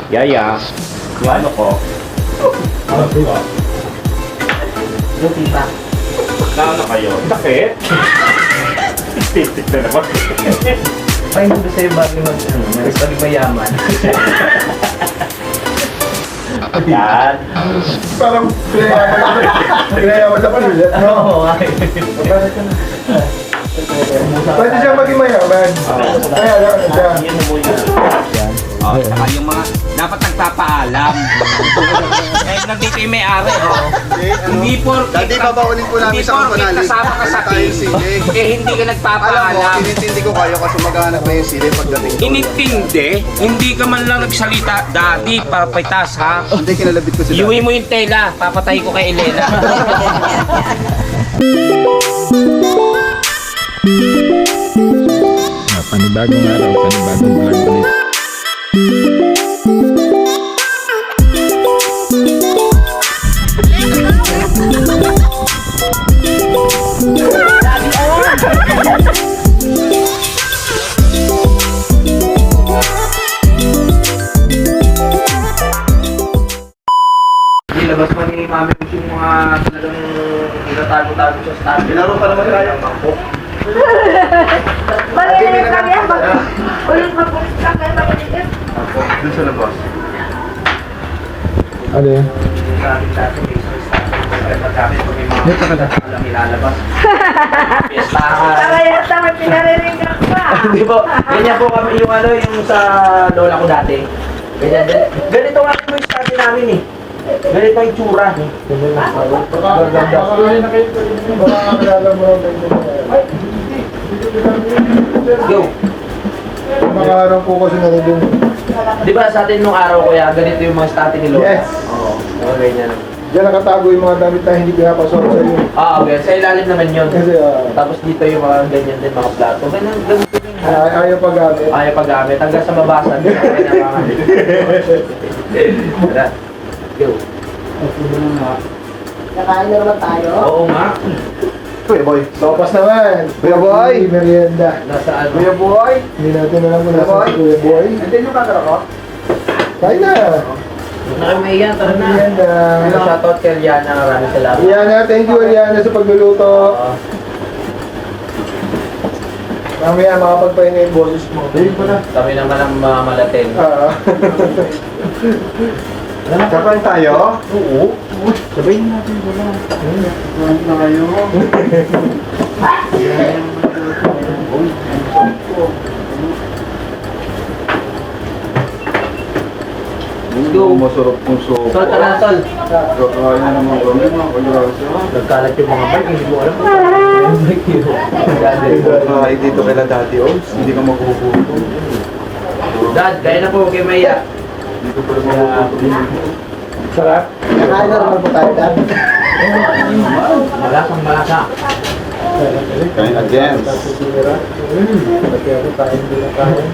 Yaya. Yung ano ko. Yung tita. Naano kayo? Sakit? Titik na naman. Ay, hindi sa'yo bagay pag mayaman. Yan. Parang pinayaman sa pamilya. Oo, ay. Pwede siyang maging mayaman. Kaya lang siya. Yan na mo yan. Oh, saka yung mga dapat nagpapaalam. Kahit nandito yung may-ari, oh. Hindi por Dati babaunin po namin sa porket Kampanali. kasama ka sa Tayo team. sili. Eh hindi ka Alam mo, nagpapaalam. inintindi ko kayo kasi maghanap pa yung sili pagdating ko. Inintindi, hindi ka man lang nagsalita, Daddy, papitas ha. Hindi, kinalabit ko sila. Iuwi mo yung tela, papatay ko kay Elena. Panibagong araw, panibagong vlog ulit. Ilabas pa ni Mami Push yung mga talagang tinatago-tago sa stand. Pinaro pa naman tayo. Malinis lang yan. Ulit mapulis lang yan. Malinis. Doon sa labas. Ano yun? Dati may isang stand. Kaya pagkami pag may mga alam ilalabas. Piestahan. Para yata may pinarinig ako pa. Hindi po, ganyan po kami yung ano, yung sa lola ko dati. Ganyan din. Ganito nga po yung stand namin eh. Ganito yung tsura. Baka may nakita yung baka kakilala mo lang kayo. Go! Makaharap po kasi na rin. Di ba sa atin nung araw kuya, ganito yung mga stand ni lola? Yes. Oo, mga ganyan. Diyan nakatago yung mga damit na hindi pinapasok sa iyo. Ah, okay. Sa ilalim naman yun. Kasi Tapos dito yung mga ganyan din, mga plato. Ganyan, ganyan. ayaw pag-gamit. Ayaw paggamit. Hanggang sa mabasan. Tara. Go. Nakain na naman tayo. Oo nga. Kuya Boy. Sopas naman. Kuya Boy. Merienda. Nasaan? Kuya Boy. Hindi natin alam kung Kuya nasa Boy. si Kuya Boy. Andiyan yung camera ko? Kain na. Nakamiyan, tara na. Merienda. Shoutout kay Liana. Maraming salamat. Eliana, thank you Eliana sa pagluluto. Mamaya makapagpahinga yung boses mo. Ayun pala. Kami naman ang mga malatin. Kapan tayo? Oo. Sabihin natin wala. Kapan na kayo? Let's go. Masarap kong sopa. Tol, tara na tol. Kakain na naman kami mga kagrasa. Nagkalat yung mga bike, hindi ko alam. Yung bike yun. Kakain dito kila Daddy Oaks. Hindi ka maghuhuto. Dad, kaya na po kay Maya. Dito pa rin maghuhuto. Sarap. Kain na naman po tayo, Dad. Malasang malasa. Kain again. Kaya ako tayo hindi na kain.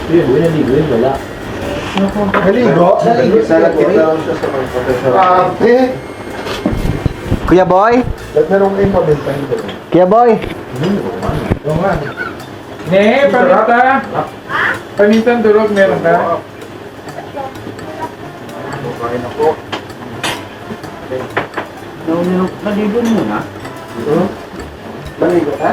Yun, naligo wala. Naligo? Salad kita lang siya sa mga Ate! Kuya Boy? Ba't meron kayong pabentahin doon? Kuya Boy? Oo nga. Ne, panita. Panitang durog meron ka? Kain ako. Naligo mo na? Maligo ka?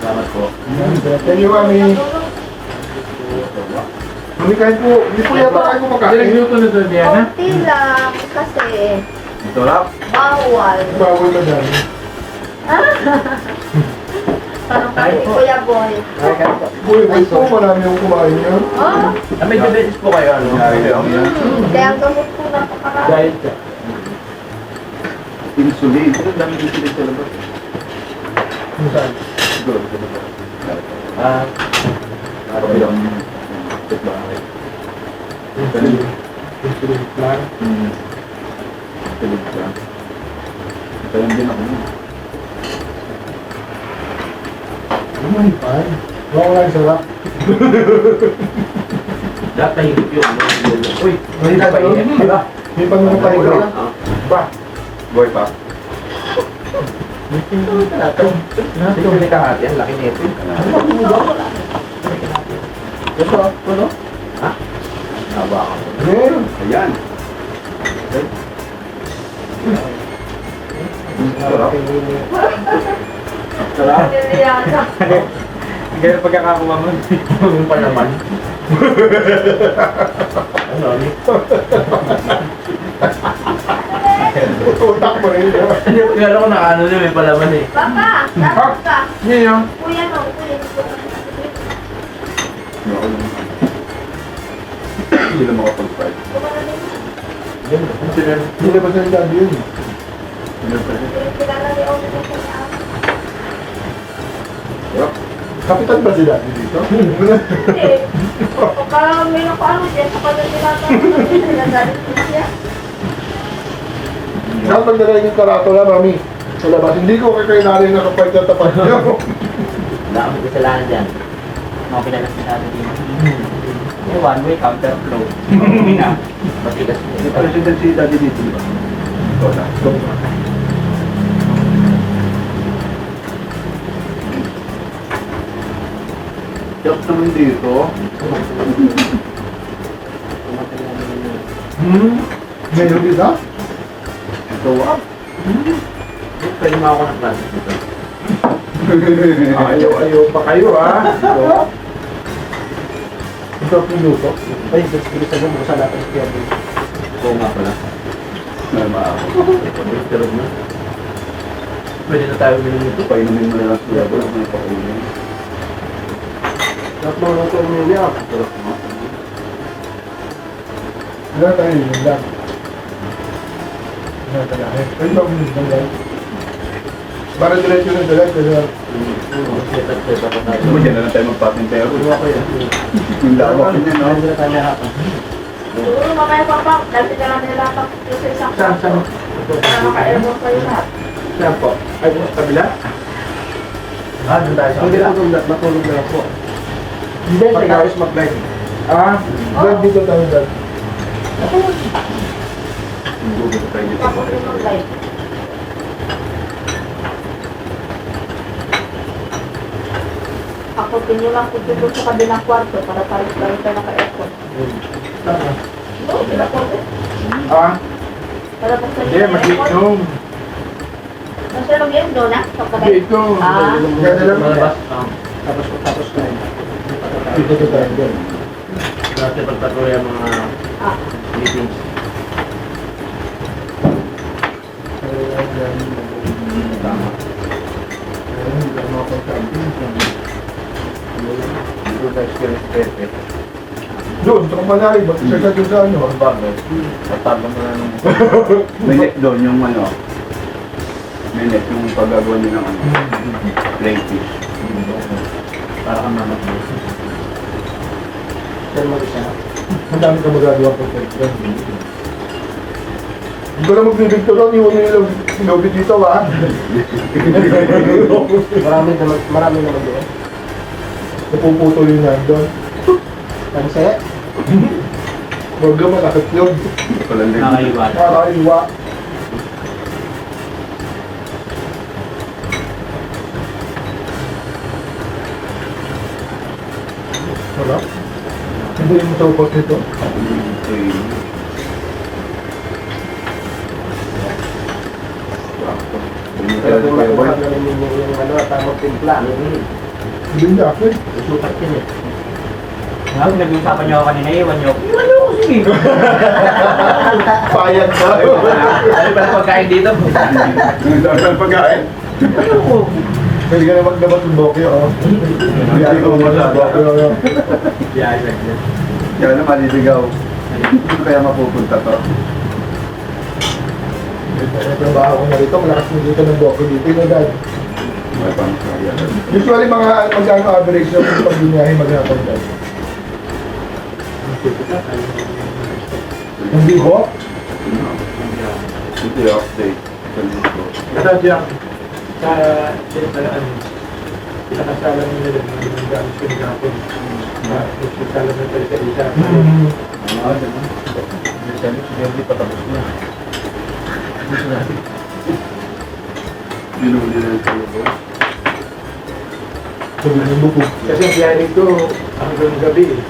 Salamat po. Thank you, Mami. Mami, kain po. Hindi po yata kayo Hindi kumakain. nagluto na doon, Diana? Konti lang kasi Ito lang? bawal. Bawal na dami. Parang kami Kuya Boy. Uy, wait po, marami yung kumain niyo. Oh, May diabetes po kayo, ano? kaya ang gamot po napakarami. Diet ka. Insulin. Ang dami insulin sa labas. Saan? Siguro sa labas. Ah, Kabilang bahay. Insulin plan. Tulog ka. Kaya din ako. Ano yung pan? Wala yung sarap. dapat tahigit yun. Uy, May pa tayo. Diba? May pag pahiga. Ba? Boy pa? Ito may kahati, ang laki nito. Ito, ano? Ha? Haba ka. Ayan. Sarap. Ganyan pagkakakuha mo. Yung pa naman. Ano? Utak mo rin. Kala ko nakaano din, may palaman eh. Papa, dapat ka. Yan yung. Kuya no, kuya. Hindi na makapag-fight. Hindi ba sa daddy yun? Kilala ni Omi ko sa Kapitan ba si daddy dito? Hindi. Pagka may napaano dyan, sa kanya tinatawag ko siya. Saan magdala yung karatula, mami? Sa labas. Hindi ko kakailangan na kapag tatapat niyo. Wala kami kasalanan dyan. Mga pinalas na natin dito. Yung one-way counter flow. Matigas. May president si daddy dito. di ba? Ito na. Yuck naman dito. Ngayon dito? Ito ah. Pwede mo ako ng plastic dito. Ayaw pa kayo, ha? Ito ang pinuto. Ay, sige sa gumo sa lahat ng kaya dito. Oo nga pala. Normal ako. Pero na. Pwede na tayo bilhin ito. Painumin mo na lang siya. Wala mo yung pakunin. Lahat mo lang tayo nila. Sarap mo. Wala tayo yun lang. Wala tayo. Ay, ba mo yun lang? Para diretso na dalag. Mo dyan na lang tayo magpapintero. Yung lawak niya, no? Hindi na tayo hapon. Siguro mamaya papa, dati ka lang nila tapos sa isang Saan? naka-airborne kayo lahat. Saan po? Ay, sa kabila? Doon tayo sa Hindi kabila. matulog na ako. Hindi, pagkakos mag-live. Ah, vlog dito tayo vlog. Gugulo tayo dito. Tapos yung mag-live. Ako pinulang ko dito sa kabilang kwarto para pares-pares tayo naka-aircon. No, kabilang kwarto. Ah, Para basta hindi, mag-inom. Nasa loob yun, doon na? Sa kabay? Dito. Ah. Yan na lang. Malabas. Tapos tayo. Dito tayo dyan. Dati pagpatuloy ang mga Ah. meetings. Tama. Dito tayo experience pepe. Doon, sa kumanari, ba't isa ka doon sa ano? Bagay. Tatalo mo na nung... May net doon yung ano. May net yung paggagawa niyo ng ano. Plain fish. Para kang mamat mo. Saan mo isa? Ang dami ka magagawa po sa Hindi ko na magbibigto lang, iwan mo yung lobby dito, ha? Marami naman doon. Napuputol yung nandun. Panse? Huwag ka malakit yun. Walang leg. Nakaiwan. Nakakaiwa. Wala? Hindi mo support nito. Okay. Pero kung makuha na namin yung ano, tamang timpla. Hindi niya ako eh. Sukat yun eh. Nga, nag-uusapan niyo ako kanina, iwan niyo. Iwan niyo ako, sige. Payag ka. Ano ba pagkain dito? Ang dami ng pagkain. Ayoko. Pwede ka na magdabat ng bokyo, oh. Hindi ko masyado. Yeah, exactly. Kaya na maliligaw. Kaya mapupunta to. May trabaho ko na rito, malakas mo dito ng bokyo dito, yung dad. May pang kaya. Usually mga magkano average na yung pag binahe maghapon dad. Hindi ko? Ito yung update. Kasi diyan, sa ano, pinakasala nila yung mga gamit ko ng hapon. Pinakasala na tayo sa isa. Hindi patapos na. Binuli na yung talubog. Kasi ang biyahe nito, hanggang gabi eh.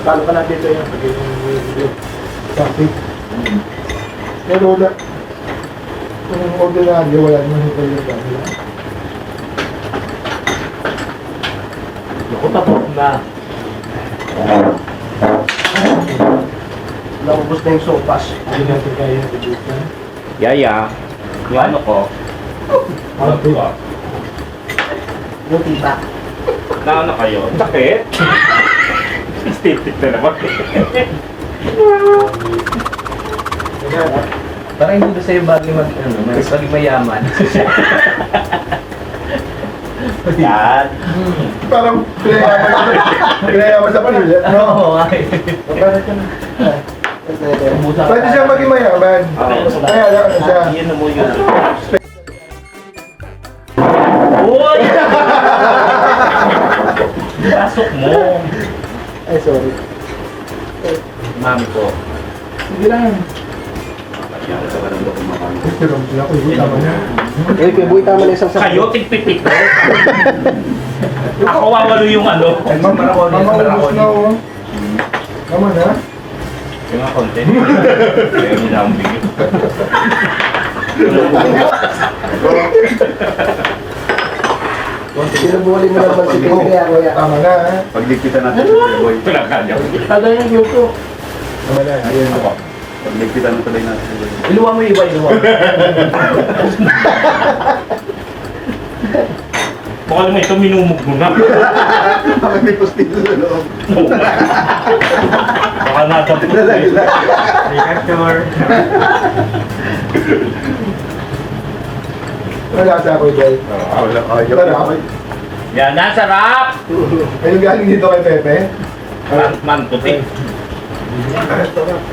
Paano ka natin ito yung pag-ibig? Traffic. Pero wala. Kung ordinaryo, wala naman ito yung dami. Naku, tapos na. Naubos na yung sopas. Hindi natin kaya yung pag-ibig. Yaya. Yung ano ko. Ano po? Buti ba? Na ano kayo? Sakit? Stick na naman. Parang hindi ko sa'yo bagay bagay mayaman. Yan. Parang pinayaman sa pamilya. Oo, ay. Pwede siya maging mayaman. Kaya lang ano siya. Yun mo yun. Uy! Pasok mo. Ay, sorry. Mami ko. Sige lang. Kaya sa karanda kumakain. Pero sila ko, tama na. Eh, kaya buhay tama na isang Kayo, tigpipit ko. Ako wawalo yung ano. Mama, ubos na oh. Tama na. Yung mga content. Kaya nila ang bigyo. Sinubuhalin mo naman si Pedro kaya kuya. Tama na. Pagligpitan natin si Kuya Boy. Wala ka niya. Tagal yung yuko. Tama na. Ayun ako. Pagligpitan na tuloy natin si Kuya Boy. Iluwa mo yung iba, iluwa. Baka naman ito minumog mo na. Bakit may postilyo sa loob? Baka natampot ko eh. Wala sa ako, Jay. Wala ka. Tara. Yan na, sarap! Ayun galing dito kay Pepe. Man, puti.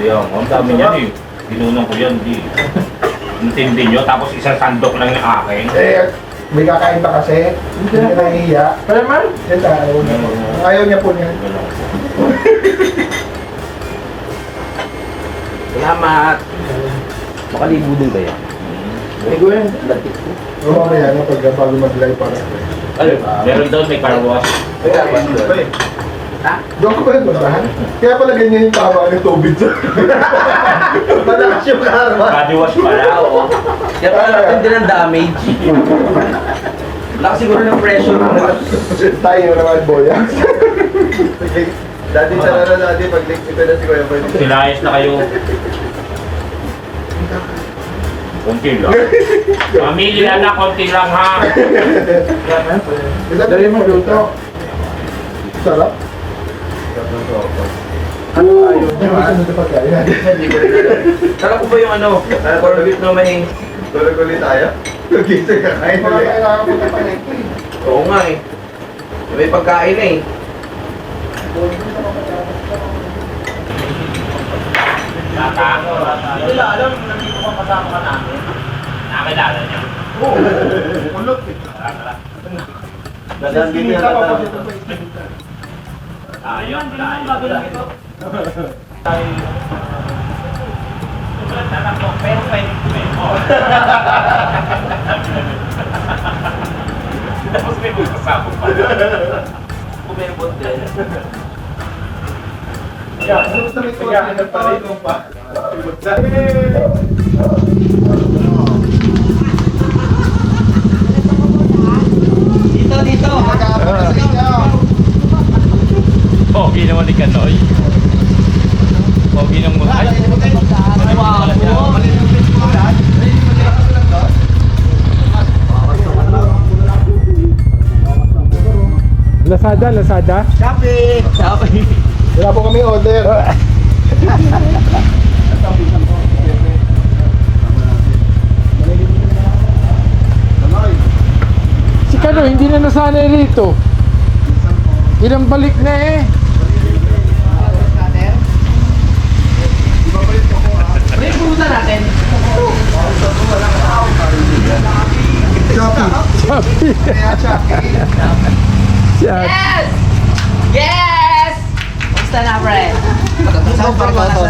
Yan, ang dami niyan eh. Tinunong ko yan, di. Intindi nyo, tapos isang sandok lang yung akin. Eh, may kakain pa kasi. Hindi na nahihiya. Pero man, Yan ayaw niya. Ayaw niya po niya. salamat. Makalibo din kaya. Ay, kuya, latik ko. O mamaya na pag bago mag-live para. Ano? Meron daw may car wash. Ha? Doon ko ba yung basahan? Kaya pala ganyan yung tama ng tubig sa... Malakas yung karma. Body wash pala, oo. Kaya pala natin din ang damage. Wala siguro ng pressure mo. Tayo naman, boy. Dati sana na dati pagligpitan na si Kuya Boy. Silayas na kayo. Konti lang. Pamilya na, konti lang ha. Dali mo luto. Sarap. Ano ayaw niyo? Ano sa pagkain natin? Kala ko ba yung ano? Corned na may... Tulog ulit tayo? Nagising ka kain Wala ulit. kailangan po na panik. Oo nga eh. May pagkain na eh. Tata. Hindi nila alam, nandito ka kasama ka namin. Nakakilala niya. Ulot eh. Dadaan dito yan, dadaan dito. Ayun, ayun. Pero pwede ko. Tapos may magkasama pa. Kumembot din. Kaya, pa rin pa. Dito. Pogi naman ni Kanoy. Pogi ng mutay. Lazada. Wala po kami order. Si Kano, hindi na nasanay rito. Ilang balik na eh. Pre, purutan natin. Sabi. Siya. Yes! Basta na, pre. Saan pa ba ito?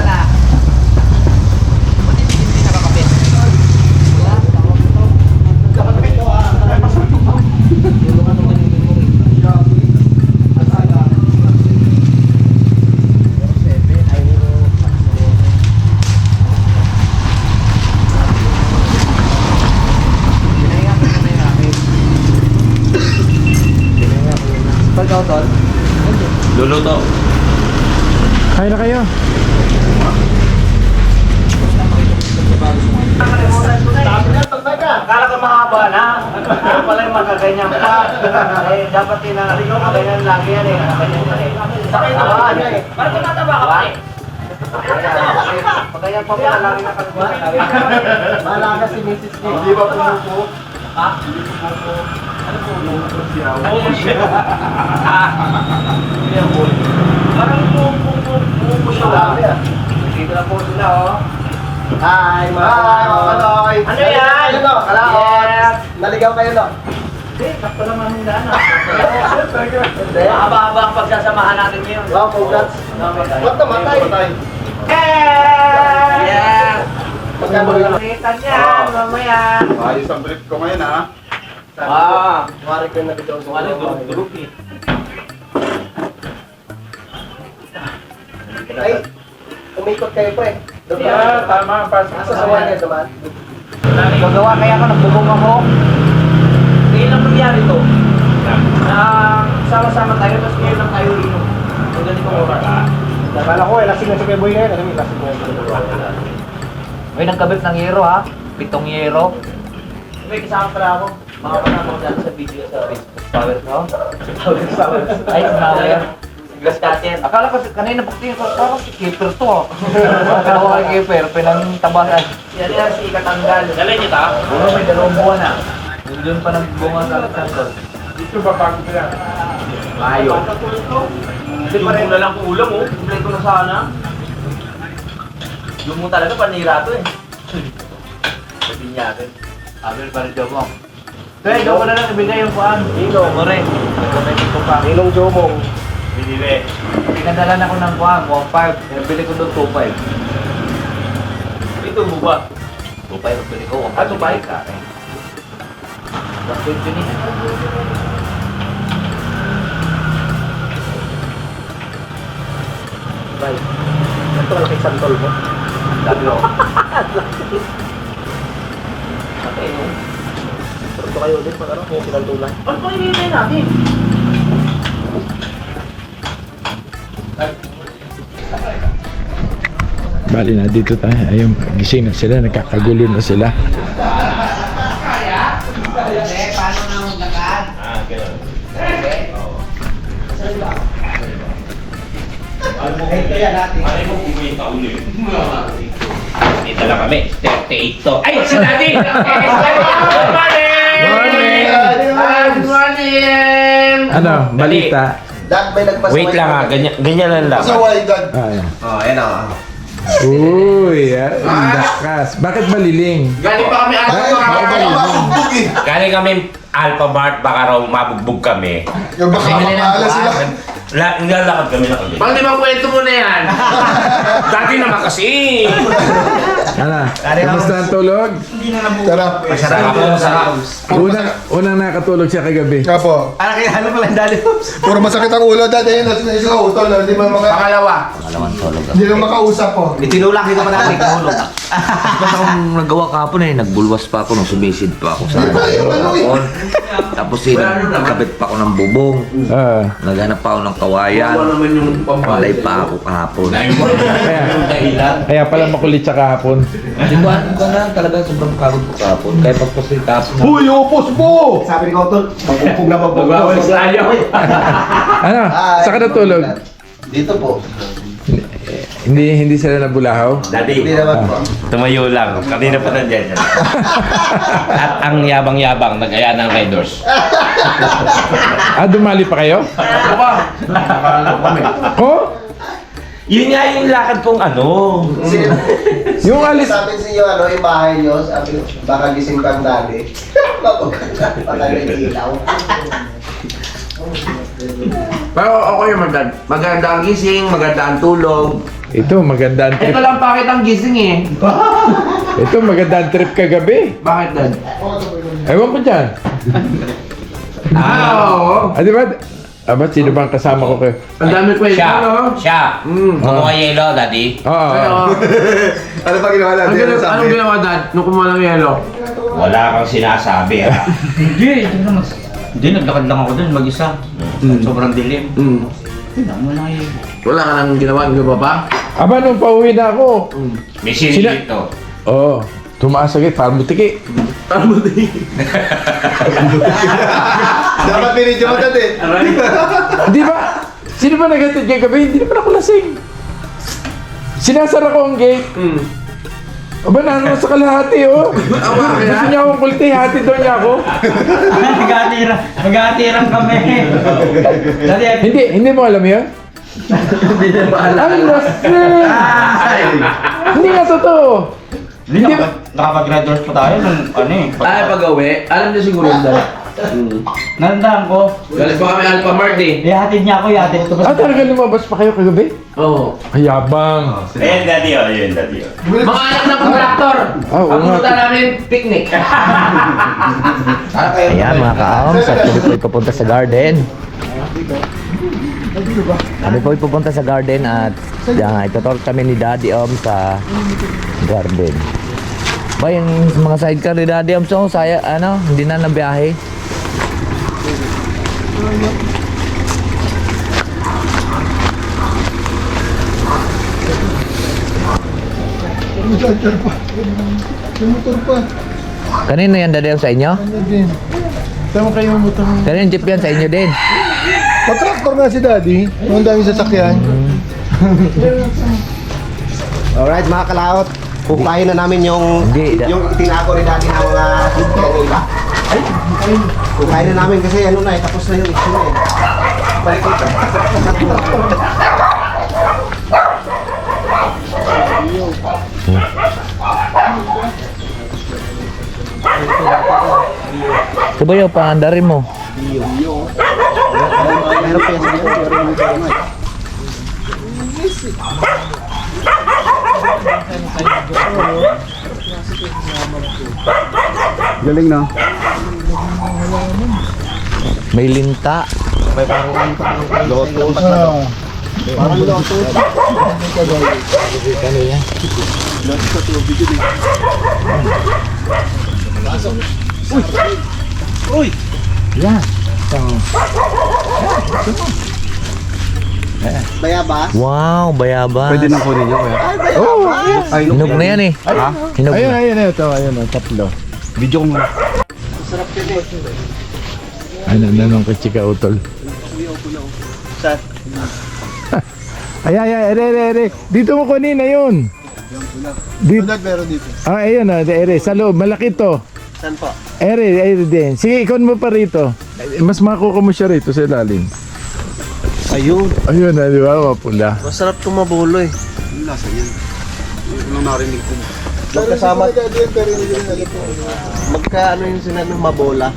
Luluto. Kain na kayo. Akala ko mahaba na. Ano pala yung magkaganyan pa. Eh, dapat ganyan lagi yan eh. Ganyan yan eh. Sakit na ba? Parang tumataba ka pa eh. Pag ganyan pa pala lagi nakalagwa. Malaga si Mrs. Lee. Hindi ba pumupo? Ha? Parang pumupo siya lang. Dito na po sila oh. Hi, mga kaloy. Ano yan? Ano to? Kalaot. Naligaw kayo to? Hindi, sakto naman yung daan ah. Mahaba-haba ang pagsasamahan natin ngayon. Wow, congrats. Ba't namatay? Yeah! Magkano? Kita niya, mamaya. Ayos ang brief ko ngayon ha. Mari ko na bitaw sa Durog eh. Ay, umikot kayo pa eh. Yeah, tama. Sa sawan niya naman. Gagawa kaya ako, nagbubong ako. Ngayon lang nangyari to. Sama-sama tayo, tapos ngayon lang tayo rin. Ang ganitong oras. Nakala ko eh, lasing na si Keboy na yun. Kasi lasing na yun. May nagkabit ng hero ha? 7 hero. May kasama pala ako. Mga kasama ko dati sa video sa Facebook. Power ko? Power. Ay, power. Glass cutter. Akala ko kanina pagtingin ko, parang si Keeper to. Akala ko kay Keeper, pinangtabasan. Yan yan si Katanggal. Dali niyo ta? Puro may 2 buwan na. Doon pa nagbunga sa Katanggal. Dito ba bago ko yan? Mayo. Hindi pa rin na lang kung ulam oh. Kompleto na sana. Yung mo talaga panira to eh. Sabi niya atin. Abel pa rin daw mo. Pero ikaw ko na lang ibigay yung paan. Ino. More. Nagkamit ko pa. Inong Jomong. Binili. Pinadalan ako ng kuha, 1.5. Nabili ko doon 2.5. Ito mo ba? 2.5 ang bili ko. 1.5 ka. 1.20 ni. Bye. Ito ka kay Santol mo. Dami ako. Patay mo. Ito kayo ulit pag ano, kung sinantulan. Ano pa hinihintay natin? Bali na dito tayo. Ayun, gising na sila. Nagkakagulo na sila. Dito lang kami. 38 to. Ay, si Daddy! Good morning! Ano, balita? Dad, may nagpasaway. Wait lang ha, ganyan lang lang. Ayan. Oh, ayan o. Uy, lakas. Bakit maliling? Galing pa kami Galing kami Alpha Mart, baka raw mabugbog kami. Yung baka makaala sila. Naglalakad kami na kami. Pag di ba kwento mo na yan? Dati naman kasi. Ano? Kamusta ang tulog? Sarap. Sarap. Unang nakatulog siya kagabi. Kapo. Ano kaya ano pala ang dali? Puro masakit ang ulo dati. Nasa isa utol. Hindi mo Pangalawa. hindi mo makausap po. Itinulak dito pa natin. Basta akong nagawa kahapon eh, nagbulwas pa ako nung sumisid pa ako sa hapon. Tapos nagkabit pa ako ng bubong. Naghanap pa ako ng kawayan. Malay pa ako kahapon. Kaya pala makulit siya kahapon. Hindi ko na talaga sobrang pagod ko kahapon. Kaya pagpasitap na. Uy, upos mo! Sabi ni Kautol, magpupog na magpupog. Ano? Saan ka natulog? Dito po. Hindi sila nabulahaw? Daddy, Hindi naman po. tumayo lang. Kanina pa nandiyan siya. At ang yabang-yabang, nag-aya ng Red Doors. Dumali pa kayo? Oh? Yun nga yung lakad kong ano. Yung alis, Sabi sa inyo, ano, yung bahay nyo, sabi, baka gising kang dali. Patay ng ilaw. Pero okay yung maganda ang gising, maganda ang tulog. ito maganda ang trip. Ito lang bakit ang gising eh. Ito maganda ang trip kagabi. Bakit Dad? Ewan ko dyan. Oo. Ah, di ba? Aba, sino bang kasama ko kayo? Ang dami kwento, no? Siya. Kumuha yelo, daddy. Oo. Ano pa ginawa natin? Anong ginawa Dad? Nung kumuha ng yelo? Wala kang sinasabi, ha? Hindi, naglakad lang ako dun, mag-isa. Sobrang dilim. Wala ka nang ginawa, hindi ba pa? Aba, nung pauwi na ako. May sinilito. Oo. Tumaas agad, parang butiki. Dapat pinidyo mo dati. Di ba? Sino ba nagatid kay gabi? Hindi naman ako lasing. Sinasara ko ang gate. Aba, nanon sa kalahati, oh. Gusto niya akong kulti, hati daw niya ako. Mag-aatirang kami. Daddy, Hindi mo alam yun? Hindi na ba alam? Ang lasing! Hindi nga totoo. Hindi ba? Nakapag-graduate pa tayo nung ano eh. Ay, pag-uwi, alam niyo siguro yung Dad. Nandaan ko. Galit pa kami Alpha Mart eh. Ihatid niya ako, ihatid ko. Ah, talaga lumabas pa kayo kagabi? Oo. Ayabang. Ayun, daddy, oh. Ayun, daddy, oh. Mga anak ng kontraktor. Ah, oo Ang nga. punta namin, picnic. Ayan mga ka-AMS, at kami po pupunta sa garden. Kami po pupunta sa garden at itutor kami ni Daddy Om sa garden. Ba yung mga sidecar ni Daddy Om, so saya, ano, hindi na nabiyahe. Kanino yan Daddy Om, sa inyo? Tama kayo mo ito. Kanino jeep yan sa inyo din? Patraktor nga si Daddy. Ang daming sasakyan. Alright, mga kalaot. Pupahin na namin yung Hindi. yung tinago ni Daddy ng mga kanila. Pupahin na namin kasi ano na eh, tapos na yung issue na eh. Balik ko. Ito ba yung pangandarin mo? Meron pa yan sa iyo. Galing na. May linta. Lotus. Parang loto. Bayabas. Wow, bayabas. Pwede nang kunin nyo, kuya. Oh, Hinog na yan eh. Hinog ayun, na. ayun, tatlo. Video ko muna. Ano, nanong kay Chika Utol. Ere. Dito mo kunin, ayun. Dito. Meron dito. Ah, ayun, ere. Sa loob, malaki to. Saan po? Ere din. Sige, ikon mo pa rito. Mas makuha mo siya rito sa ilalim. Ayun. Ayun, di ba? Mapula. Masarap tumabulo eh. Yung lasa yan. Yung narinig ko. Magkasama. Magka ano yung sinabi mabola.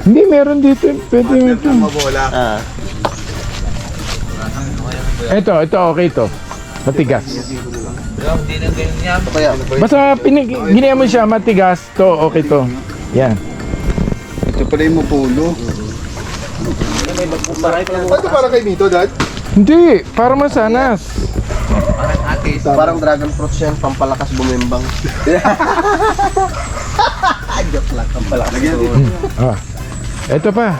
Hindi, meron dito. Pwede mo ito. Mabola. Ah. Ito, okay to. Matigas. Hindi na ganyan. Kaya. Basta ginaya mo siya matigas, to okay to. Yan. Ito pala yung mapulo. Ito para kay Mito, Dad? Hindi, para masanas. Parang dragon fruit yan, pampalakas bumimbang. Joke lang, pampalakas bumimbang. Ah. Ito pa.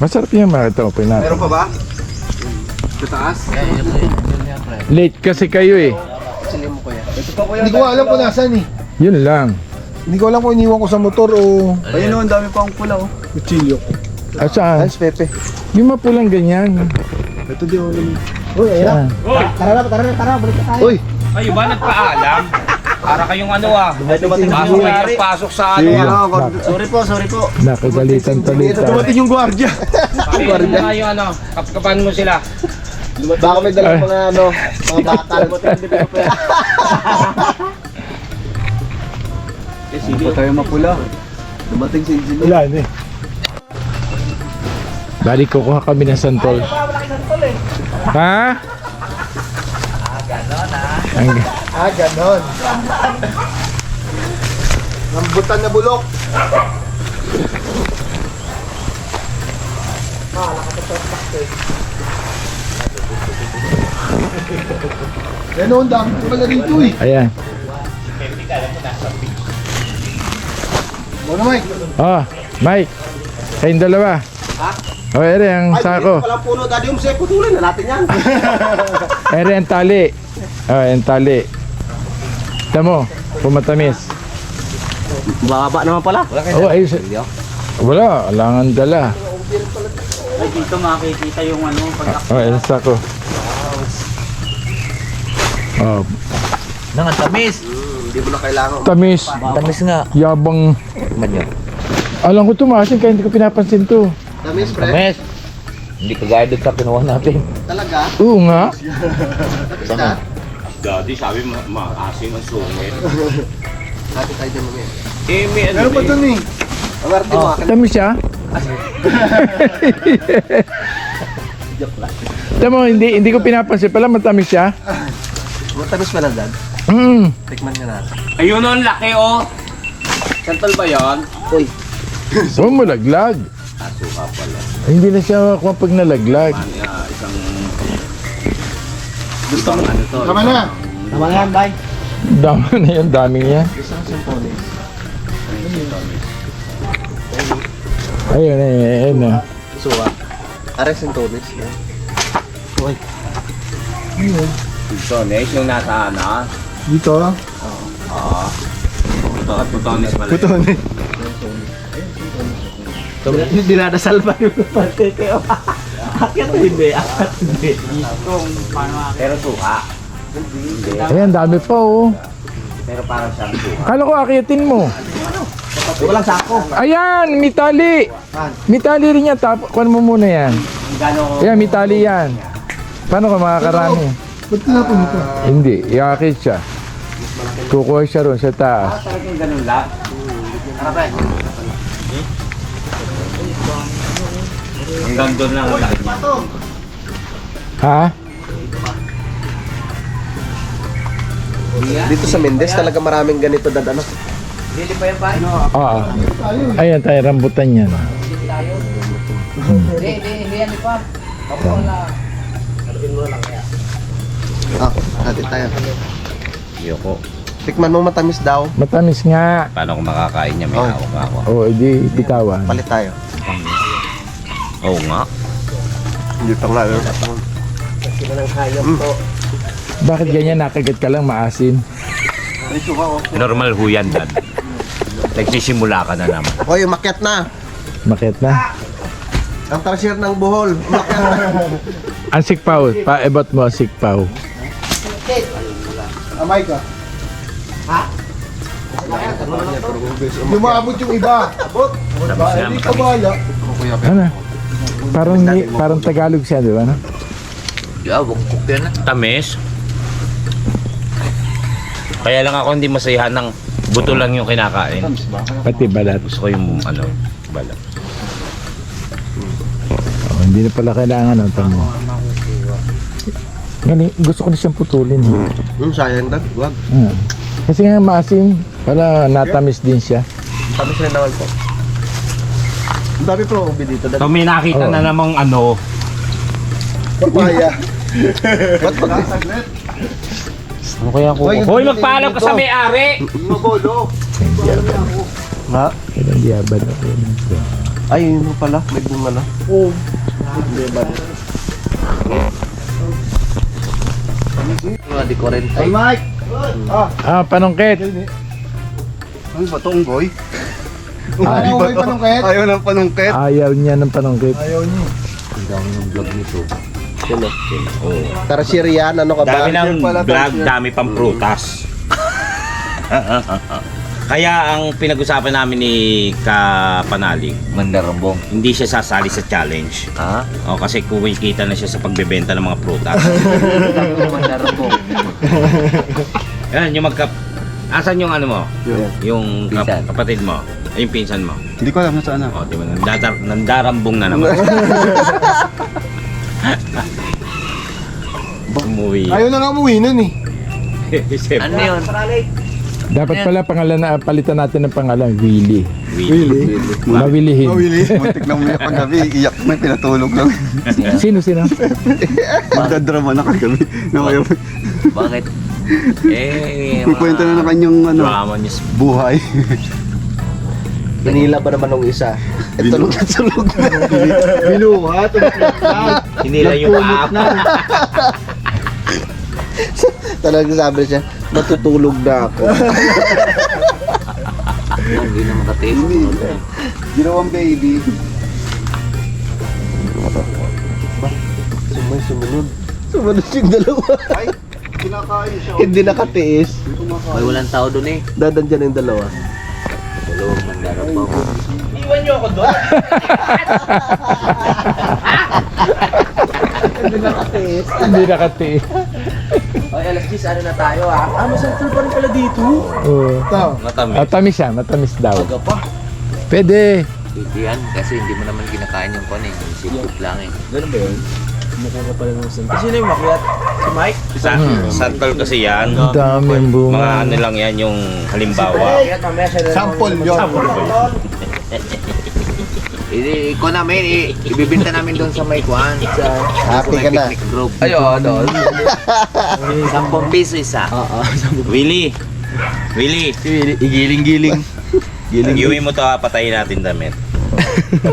Masarap yan, ito open natin. Meron pa ba? Sa taas? Late kasi kayo eh. Sili mo kuya. Hindi ko alam kung nasaan eh. Yun lang. Hindi ko alam kung iniwan ko sa motor o Ayun o, ang dami pa akong pula oh. kutsilyo. Ah, saan? Hans Pepe. Yung mapulang ganyan. Ito di ako. Uy, ayun na. Tara na, balik na tayo. Uy! Ay, ba nagpaalam? Para kayong ano ah. Pasok kayo ng pasok sa ano ah. Sorry po. Nakagalitan talita. Dumating yung gwardiya. Pakinggan mo nga yung ano. Kapkapan mo sila. Baka may dalang mga ano, mga bata. Hindi pa tayo mapula. Dumating si Engineer. Wala na eh. Bali, kukuha kami ng santol. Ha? Ganon. Rambutan na bulok. Ganon, dami ko pala dito eh. Ayan. Muna Mike. Oh, Mike. Kayong dalawa. Oh, ere ang sako. Walang puno, Daddy Umse, putulin na natin yan. Ere ang tali. Oh, ang tali. Tamo, pumatamis. Baba naman pala. Oh, ayos. Wala, alangan dala. Ay, dito makikita yung ano. Oh, ang sako. Oh, Nang tamis. Hindi mo na kailangan. tamis. Tamis nga. Yabang. Man yun. Alam ko tumasin kaya hindi ko pinapansin to. Tamis, pre. Tamis. Hindi kagaya doon sa kinuha natin. Talaga? Oo nga. Tamis na. Daddy, sabi maasim ang sungit. Hati tayo dyan mamaya. Eh, may ano Meron pa dun eh. Ang arte mo akin. Tamis siya. Tamo, hindi ko pinapansin pala matamis siya. Tamis pala, Dad. Tikman nga natin. Ayun o, ang laki oh. Santol ba yan? Uy. Oh, malaglag. Suka pala. Ay, hindi na siya kung pag nalaglag. Isang... Gusto mo ano to? Tama na. Tama na yan, bye. Dami na yun, dami niya. Isang simpones. Ayun, ayun na. Suwa. Ares sintones. Uy. Putones yung nasa ano? Dito? Putones pala. Putones. Dinadasal pa yung pantete. Akit hindi. Pero suka. Ayan, dami pa oh. Pero parang siyang suka. Kala ko akitin mo. Walang sako. Ayan, may tali. May tali rin yan. Kuhan mo muna yan. Ayan, may tali yan. Paano ka makakarami? Ba't tinapon mo ito? Hindi, iakit siya. Kukuha siya ron sa taas. Talagang ganun lang. Hanggang doon lang ang laki niya. Ha? Dito sa Mendes talaga maraming ganito, Dad. Ano? Dili pa yan ba? Oo. Ayan tayo, rambutan yan. Hindi yan pa. Hati tayo. Yoko. Tikman mo matamis daw. Matamis nga. Paano kung makakain niya? May Oh. hawak ako. Oo, edi bitawan. Palit tayo. Oo nga. Hindi pa nga. Bakit ganyan nakagat ka lang maasim? Normal ho yan, Dad. Nagsisimula ka na naman. Hoy, umakyat na. Makit na. Ang tarsier ng buhol. Umakyat na. Ang sikpaw, paebot mo ang sikpaw. Amay ka. Ha? Lumaabot yung iba. Abot. Hindi ka bahala. Ano? Parang Tagalog siya, di ba? No? Yeah, bukok yan na. Tamis. Kaya lang ako hindi masayahan ng buto lang yung kinakain. Pati balat. Gusto ko yung ano, balat. Oh, hindi na pala kailangan ng tamo. Galing, gusto ko na siyang putulin. Sayang, Dad. Wag. Kasi nga maasim, pala natamis din siya. Tamis rin naman po. Ang dami pa ubi dito, Dad. So may nakita Oo. na namang ano, Papaya. Ba't pag... ano kaya ko? Hoy, magpaalam ka sa may-ari! Mabolo. Ha? Kailang diabal ako yun. Ay, yun mo pala. May bunga na. Oo. Hindi ba? Di ko rin. Ay, Mike! Ah, panungkit. Ano ba ito, unggoy? Ah, Ayaw ng panungkit. ayaw niya ng panungkit. Tarsier yan. Ano ka ba? Dami ng vlog, dami pang prutas. Kaya ang pinag-usapan namin ni Kapanalig, Mandarambong. hindi siya sasali sa challenge. Ha? O kasi kumikita na siya sa pagbebenta ng mga prutas. Mandarambong. Yan, yung asan yung ano mo? Yung Pinsan. kapatid mo? Ay, yung pinsan mo? Hindi ko alam na saan na. O, di ba? Nandarambong na naman. Umuwi. Ayaw na nga umuwi nun eh. Ano yun? Dapat pala pangalan na palitan natin ng pangalan, Willie. Willie. Mawilihin. Willie, muntik lang umiyak kagabi. Iyak may pinatulog lang. Sino? Magdadrama na kagabi. Bakit? Kukwento na ng kanyang Drama niya. buhay. Pinila pa naman ng isa. Tulog na tulog na. Binuha, tulog na. Hinila yung paa. Talagang sabi siya, matutulog na ako. Hindi na makatiis. Ginawang baby. Sumunod. Sumunod yung dalawa. Ay, kinakain siya. Hindi nakatiis. May walang tao doon eh. Dadan dyan yung dalawa. Dalawang mandarambong. Iwan niyo ako doon. Hindi nakatiis. Ay, alas 10, ano na tayo ah? Ah, masantol pa rin pala dito. Oo. Matamis. Matamis siya, matamis daw. Aga pa. Pwede. Pwede yan kasi hindi mo naman kinakain yung kon eh. Yung seafood lang eh. Ganun ba yun? Mukha ka pala ng santol. Sino yung makiat? Si Mike? Santol kasi yan. Ang dami ang Mga bunga. ano lang yan, yung halimbawa. Makiat, mamaya siya na Sample yun. Iko namin, ibibinta namin doon sa may kuhan. Happy ka na. Picnic group. Ayo, doon. 10 piso isa. Willie. Willie. Igiling-giling. Iuwi mo to ha, patayin natin damit.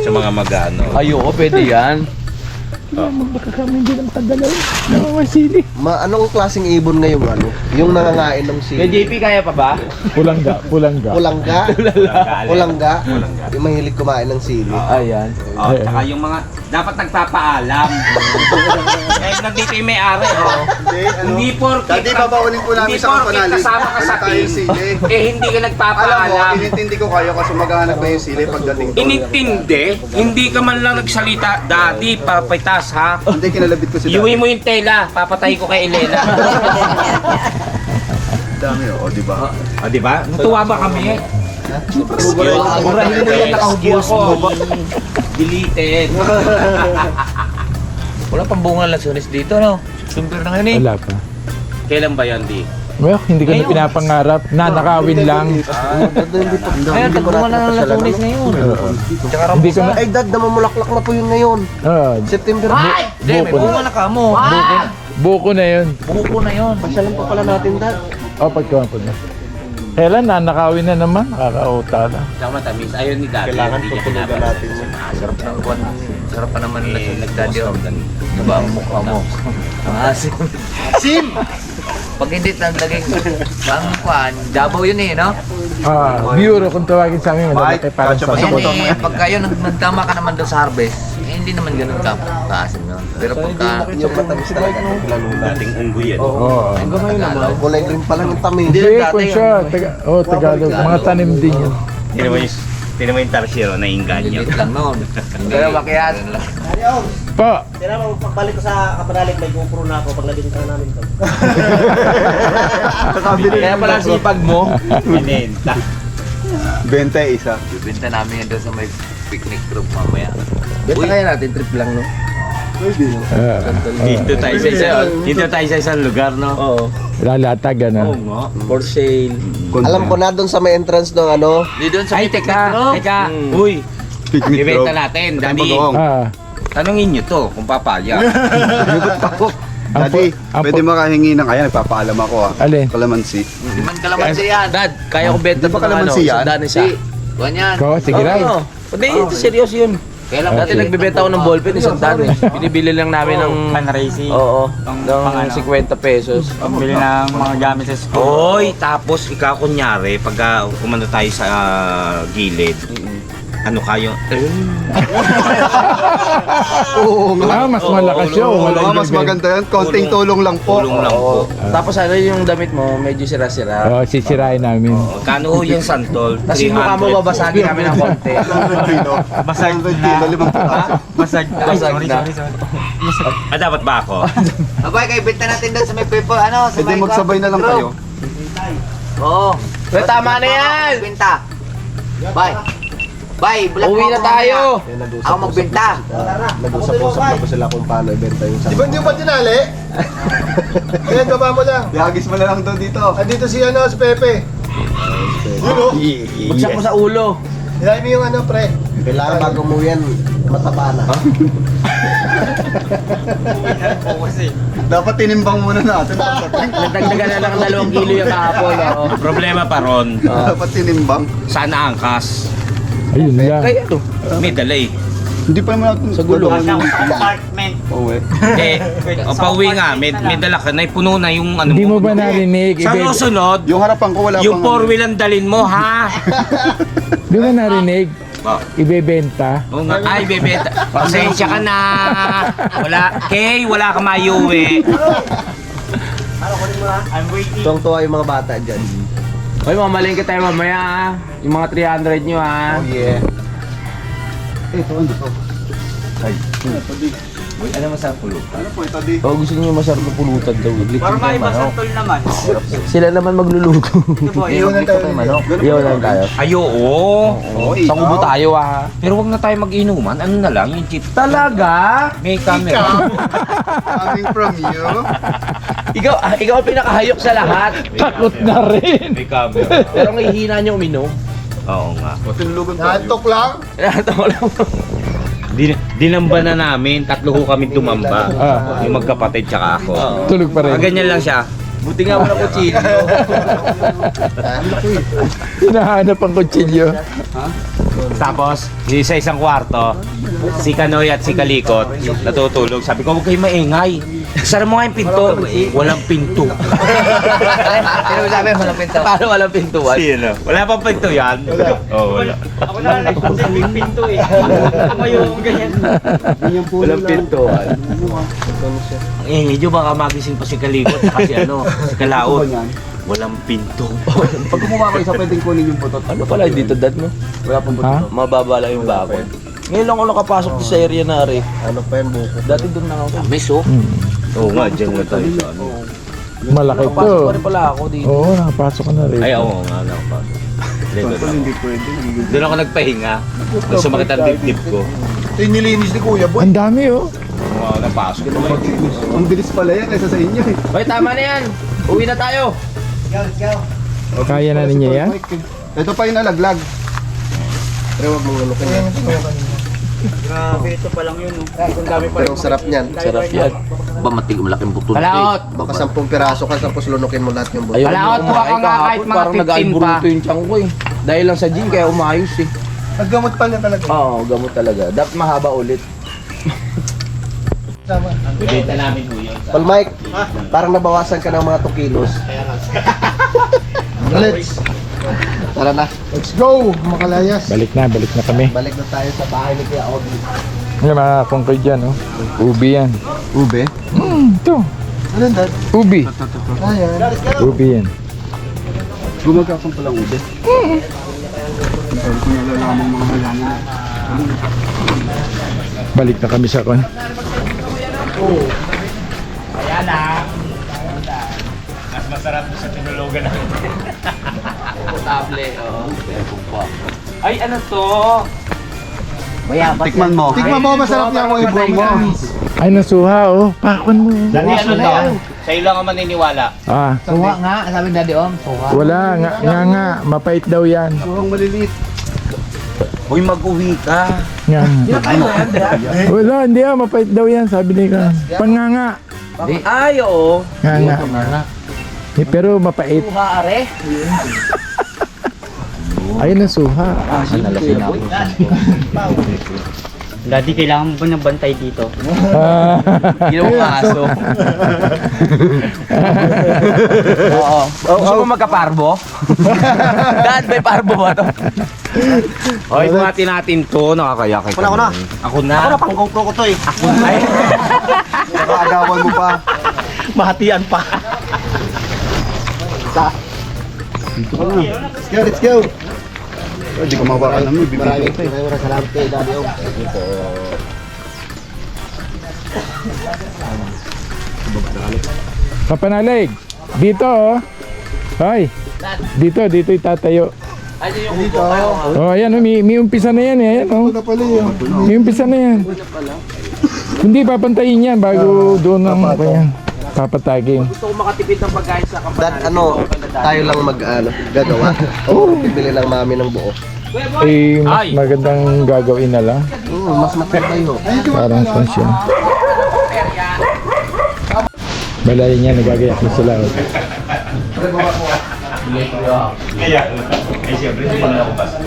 Sa mga mag-ano. Ayoko, pwede yan. Baka kami hindi na makadalaw. Namamasili. Anong klaseng ibon ngayon ano? Yung nangangain ng May sili. JP, kaya pa ba? Pulangga. Pulangga? Pulangga? Yung mahilig kumain ng sili. Ayan. Oh, tsaka yung mga dapat nagpapaalam. Eh, nandito yung may-ari, oh. Hindi porke Dati babaunin po namin hindi sa porke Kapanalig. kasama ka sa Ano tayong team. sili? Eh, hindi ka Alam mo, nagpapaalam. inintindi ko kayo kasi maghahanap kayo yung sili pagdating ko. Inintindi, hindi ka man lang nagsalita, Daddy, papitas ha. Hindi, kinalabit ko si Iuwi mo yung tela, papatay ko kay Elena. Dami, oh, di ba? Ah, di ba? Natuwa ba kami? Murahin mo yan, nakahubo ako. Deleted. Wala pang bunga lansones dito, no? September na ngayon eh. Wala pa. Kailan ba yan, Di? Well, hindi ko na pinapangarap. Nanakawin lang. Ayun, tagbunga na ng lansones ngayon. Tsaka Hindi ko na... Ay dad, namumulaklak na po yun ngayon. September. Hindi, may bunga na ka mo. Buko na yun. Buko na yun. Pasyalan pa pala natin dad. O, pagkawapod na. Kailan nanakawin na naman? Nakakauta na. Tsaka matamis. Ayaw ni Daddy. Kailangan hindi niya tutulugan natin yun. Sarap ng kuhan. Sarap pa naman lansones nagdadyo. Diba ang mukha mo? Ang asim. Sim! Pag hindi naging ang kuhan, Davao yun eh, no? Bureau kung tawagin sa amin. Malalaki parang sa... Ayan eh, pagka yun, nagtama ka naman doon sa harvest, hindi naman ganun kaasim no? Pero pagka... Yung matamis talaga. Lalo na. Dating unggoy yan. Oo. Hanggang ngayon naman. Kulay green pa lang yung tamis. Hindi, kung siya. Tagalog. Mga tanim din yun. Tinan mo yung tarsiro na inganyo. Lilit lang noon. Kaya makiyan. Pa! Tira mo, pagbalik ko sa Kapanalig, may GoPro na ako pag nabinta namin to. Kaya pala sipag mo. Binenta. 21. Bibenta namin yan doon sa may picnic group mamaya. Benta kaya natin, trip lang, no? Dito tayo sa isang lugar, no? Oo. Lalatag, ano? nga. For sale. Alam ko na doon sa may entrance ng ano. Di doon sa Ay, picnic teka. group. Teka. Uy. Picnic Ibenta group. natin, Ang Daddy. bagoong. Tanungin nyo to kung papaya. Daddy, pwede makahingi ng kaya, nagpapaalam ako ah. Alin? Kalamansi. Di man kalamansi yan. Dad, kaya ko benta Di ba kalamansi yan? Sundahan siya. Kuhan yan. Ko, sige lang. Oo. Hindi, seryoso yun. Kailan Dati nagbebenta ako ng ballpen, isang daan eh. Binibili lang namin ng... Fundraising. Oo, ng 50 pesos. Pambili ng mga gamit sa school. Oy, tapos ikaw kunyari, pag kumanda tayo sa gilid, Ano kayo? Oo nga. Mas malakas yun. Oo, mas maganda yan. Konting tulong lang po. Tulong lang po. Tapos ano yung damit mo, medyo sira-sira. Oh, sisirain namin. Kano ho yung santol? Tapos yung mukha mo babasagin namin ng konti. Basag kilo, 5 piraso. Basag na. Dapat ba ako? Abay, kayo benta natin doon sa may paper, ano, sa Hindi may magsabay na lang kayo. Oo. Pero tama na yan! Benta. Bye. Bye, bulak Uwi mo na ako tayo. mamaya. Ako magbenta. Nag-usap-usap na po sila kung paano ibenta yung Di ba hindi mo pa tinali? Kaya gaba mo lang. Ihagis mo na lang doon dito. Andito si ano, si Pepe. Yun o. Bagsak mo sa ulo. Hilay mo yung ano, pre. Kailangan bago mo yan, mataba na. Dapat tinimbang muna natin. Nagdagdagan na lang 2 kilo yung kahapon. Oh. Problema pa ron. Dapat tinimbang. Sana angkas. Ayun lang. Kaya to. May dalay. Hindi pa naman natin. Sa gulong. Oo eh. Pauwi nga, may dala ka na, puno na yung ano Hindi mo ba narinig? Sa susunod, Yung harapan ko wala yung pang... 4-wheel ang dalin mo, ha? Di ba narinig? Oh. Ibebenta. Oo nga, ay, bebeta. Pasensya ka na. Wala ka mayuwi. Tuwang-tuwa yung mga bata dyan. Hoy, mamalingke tayo mamaya ha. Yung mga 300 nyo ha. Yeah. Ito, ano to? Uy, alam mo sa pulutan? Ano po ito di? Oh, gusto niyo masarap na pulutan daw. Para may masantol naman. Sila naman magluluto. Iyon na tayo. Iyaw lang tayo. Ay, oo. Sangubo tayo ha. Pero wag na tayo mag-inuman. Ano na lang, yung chip. Talaga? May camera. Coming from you. Ikaw ang pinakahayok sa lahat. Takot na rin. May camera. Pero ang hihina niyo uminom. Oo nga. Tinulugan tayo. Nantok lang. Tawa lang. Dinamba na namin. 3 ho kami tumamba. Ah. Yung magkapatid tsaka ako. Tulog pa rin. Ganyan lang siya. Buti nga wala kutsilyo. Hinahanap ang kutsilyo. Tapos, sa isang kwarto, si Kanoy at si Kalikot natutulog. Sabi ko, huwag kayong maingay. Sara mo nga yung pinto. Walang pinto. Pero sabi, walang pinto. Paano walang pintuan? Sino? Wala pang pinto yan? Oo, wala. Ako na nagpansin yung pinto eh. Ako yung ganyan. Walang pintuan. Medyo baka magising pa si Kalikot kasi si Kalaot. Walang pinto. Pag kumuha ko isa, pwedeng kunin yung butot. Ano pala dito dad mo? Wala pang butot. Ha? Mababa lang yung bakod. Ngayon lang ako nakapasok sa area na rin. Ano pa yan buko? Dati doon na ako. Miss oh. Oo nga, dyan na tayo sa ano. Malaki to. Nakapasok pa rin pala ako dito. Oo, nakapasok ka na rin. Ay, oo nga, nakapasok. Totoo, hindi pwede. Doon ako nagpahinga. Nung sumakit ang dibdib ko. Ito yung nilinis ni Kuya Boy. Ang dami oh. Oo, napasok. Ang bilis pala yan kaysa sa inyo eh. Hoy, tama na yan. Uwi na tayo. Kaya na ninyo yan? Ito pa yung nalaglag. Pero wag mong lulukin yan. Grabe, ito pa lang yun. Pero ang sarap niyan. Sarap yan. Ba matig malaking buto. Kalaot. Baka 10 piraso ka tapos lunukin mo lahat yung buto. Ayun, Kalaot po ako nga kahit mga parang 15 pa. nag-alburuto yung tiyan ko eh. Dahil lang sa gym kaya umayos eh. Naggamot pa niya talaga. Oo, gamot talaga. Dapat mahaba ulit. Bibenta namin ho yun. Paul Mike, parang nabawasan ka ng mga 2 kilos. Let's. Tara na. Let's go, makalayas. Balik na kami. Balik na tayo sa bahay ni Kuya Ogie. Yan mga kongkay dyan oh. Ubi yan. Ube? Ito. Ano dad? Ubi. Ayan. Ubi yan. Gumagapang palang ube. Sabi ko nalalaman mga halaman. Balik na kami sa kon. Ayan na. Mas masarap sa tinulugan namin. Table, oo. Ay, ano to? Tikman mo. Tikman mo, masarap niya ang ibon mo. Ay, nasuha oh. Pakon mo. Dali, ano to? Sa'yo lang ang maniniwala. Ah, Suha nga, sabi ni Daddy Om, suha. wala nga. Mapait daw yan. Suhang maliliit. Uy, mag-uwi ka. Nga. Wala, hindi ah. Mapait daw yan. Sabi ni ka. Panganga. Ay, oo. Nga. Pero mapait. Suha, are. Ayun na suha. Daddy, kailangan mo ba ng bantay dito? Ginawang aso. Oo. Gusto mo magka-parbo? Dad, may parbo ba to? Hoy, bumati natin to. Nakakaya kay Ako na. Ako na. Ako na, pang GoPro ko to eh. Ako na. Nakagawan mo pa. Mahatian pa. Let's go. Hindi ko mabaka naman. Maraming salamat kay Daddy O. Kapanalig. Dito oh. Hoy. Dito itatayo. Oh, ayan, oh, may umpisa na yan eh. Ayan, oh. May umpisa na yan. Hindi, papantayin yan bago doon ang yan. Papatagin. Gusto ko makatipid ng pagkain sa Dad, tayo lang gagawa. Oo, bibili lang mami ng buo. Eh, mas magandang gagawin na lang. Mas tayo. Parang siya. Balay niya, nagagayak na sila. Kaya, siyempre, hindi na ako basta.